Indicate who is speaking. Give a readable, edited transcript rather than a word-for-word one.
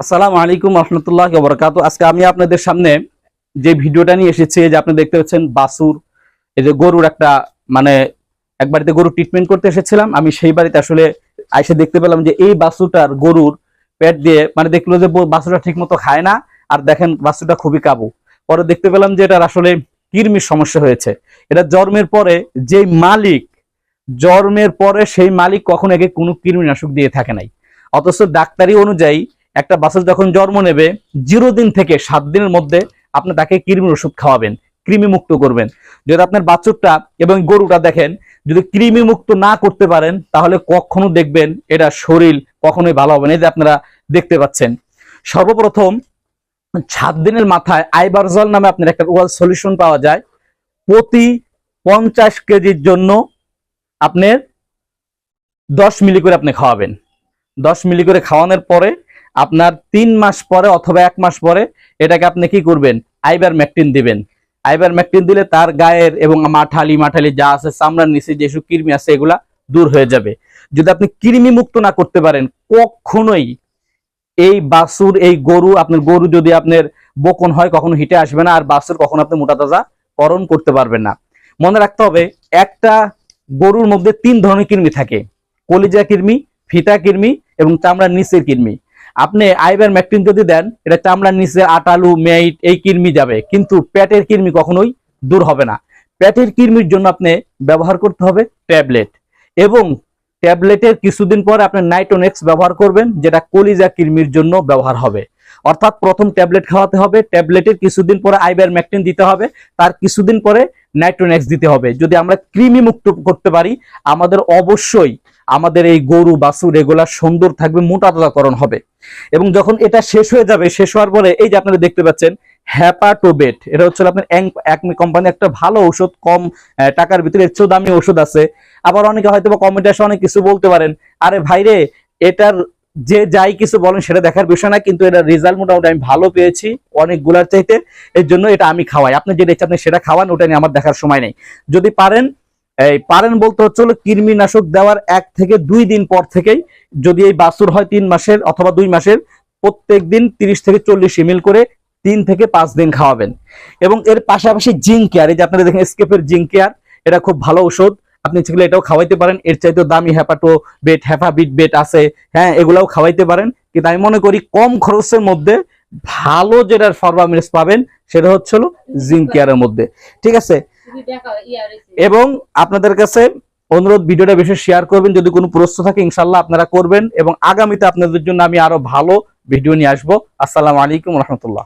Speaker 1: আসসালামু আলাইকুম রহমতুল্লাহি ওয়া বারাকাতুহু। আজকে আমি আপনাদের সামনে যে ভিডিওটা নিয়ে এসেছি, যে আপনি দেখতে পাচ্ছেন বাছুর, এই যে গরুর একটা মানে এক বাড়িতে গরু ট্রিটমেন্ট করতে এসেছিলাম। আমি সেই বাড়িতে আসলে আইসে দেখতে পেলাম যে এই বাছুরটার গরুর পেট দিয়ে মানে দেখলো যে বাছুরটা ঠিক মতো খায় না, আর দেখেন বাছুরটা খুবই কাবু। পরে দেখতে পেলাম যে এটার আসলে কৃমির সমস্যা হয়েছে। এটা জন্মের পরে যে মালিক জন্মের পরে সেই মালিক কখনো একে কোনো কৃমিনাশক দিয়ে থাকে নাই, অথচ ডাক্তারি অনুযায়ী একটা বাছুর যখন জন্ম নেবে 0 দিন থেকে 7 দিনের মধ্যে আপনি তাকে কৃমির ওষুধ খাওয়াবেন, কৃমি মুক্ত করবেন। যদি আপনার বাছুরটা এবং গরুটা দেখেন যদি কৃমি মুক্ত না করতে পারেন, তাহলে কখনো দেখবেন এটা শরীর কখনোই ভালো হবে না। এই যে আপনারা দেখতে পাচ্ছেন, সর্বপ্রথম 7 দিনের মাথায় আইবারজল নামে আপনার একটা ওরাল সলিউশন পাওয়া যায়। প্রতি 50 কেজির জন্য আপনার 10 মিলি করে আপনি খাওয়াবেন। 10 মিলি করে খাওয়ানোর পরে আপনার 3 মাস পরে অথবা 1 মাস পরে এটাকে আপনি কি করবেন, আইভারমেকটিন দিবেন। আইভারমেকটিন দিলে তার গায়ের এবং মাঠালি যা আছে, চামড়ার নিচে যেসব কৃমি আছে, এগুলা দূর হয়ে যাবে। যদি আপনি কৃমি মুক্ত না করতে পারেন, কখনোই এই বাছুর, এই গরু, আপনার গরু যদি আপনার বকন হয় কখনো হিটে আসবে না, আর বাছুর কখনো আপনি মোটা তাজা করণ করতে পারবেন না। মনে রাখতে হবে, একটা গরুর মধ্যে 3 ধরনের কৃমি থাকে: কলিজা কৃমি, ফিতা কৃমি এবং চামড়ার নিচের কৃমি। আপনি আইভারমেকটিন যদি দেন, এটা চামড়ার নিচে আটালু, মেইট এই কৃমি যাবে, কিন্তু পেটের কৃমি কখনোই দূর হবে না। পেটের কৃমির জন্য আপনি ব্যবহার করতে হবে ট্যাবলেট, এবং ট্যাবলেটের কিছুদিন পরে আপনি নাইট্রোনেক্স ব্যবহার করবেন, যেটা কলিজা কৃমির জন্য ব্যবহার হবে। অর্থাৎ প্রথম ট্যাবলেট খাওয়াতে হবে, ট্যাবলেটের কিছুদিন পরে আইভারমেকটিন দিতে হবে, তার কিছুদিন পরে নাইট্রোনেক্স দিতে হবে। যদি আমরা কৃমি মুক্ত করতে পারি, আমাদের অবশ্যই আমাদের এই গরু বাছুর এগুলা সুন্দর থাকবে, মোটা তাজাকরণ হবে। এবং যখন এটা শেষ হয়ে যাবে, শেষ হওয়ার পরে এই যে আপনারা দেখতে পাচ্ছেন হ্যাপাটোবেট, এটা হচ্ছে আপনার একমি কোম্পানি একটা ভালো ঔষধ, কম টাকার ভিতরে এর চেয়েও দামি ওষুধ আছে। আবার অনেকে হয়তো বা কমেন্টে এসে অনেক কিছু বলতে পারেন, আরে ভাইরে এটার যে যাই কিছু বলেন সেটা দেখার বিষয় না, কিন্তু এটা রেজাল্ট মোটামুটি আমি ভালো পেয়েছি অনেকগুলার চাইতে, এর জন্য এটা আমি খাওয়াই। আপনি যেটা ইচ্ছা আপনি সেটা খাওয়ান, ওটা নিয়ে আমার দেখার সময় নেই। যদি পারেন বলতে হচ্ছে হলো কৃমিনাশক দেওয়ার 1 থেকে 2 দিন পর থেকেই, যদি এই বাছুর হয় 3 মাসের অথবা 2 মাসের, প্রত্যেক দিন 30 থেকে 40 ml করে 3 থেকে 5 দিন খাওয়াবেন। এবং এর পাশাপাশি জিঙ্ক কেয়ার, এই যে আপনারা দেখেন স্কেপের জিঙ্ক কেয়ার, এটা খুব ভালো ঔষধ, আপনি চাইলে এটাও খাওয়াইতে পারেন। এর চাইতেও দামি হ্যাপাবিট বেট আছে, হ্যাঁ এগুলাও খাওয়াইতে পারেন। কিন্তু আমি মনে করি কম খরচের মধ্যে ভালো যেটার পারফরম্যান্স পাবেন সেটা হচ্ছে হলো জিঙ্ক কেয়ারের মধ্যে, ঠিক আছে। এবং আপনাদের কাছে অনুরোধ, ভিডিওটা বেশি শেয়ার করবেন। যদি কোনো প্রশ্ন থাকে ইনশাল্লাহ আপনারা করবেন, এবং আগামীতে আপনাদের জন্য আমি আরো ভালো ভিডিও নিয়ে আসবো। আসসালামু আলাইকুম রহমতুল্লাহ।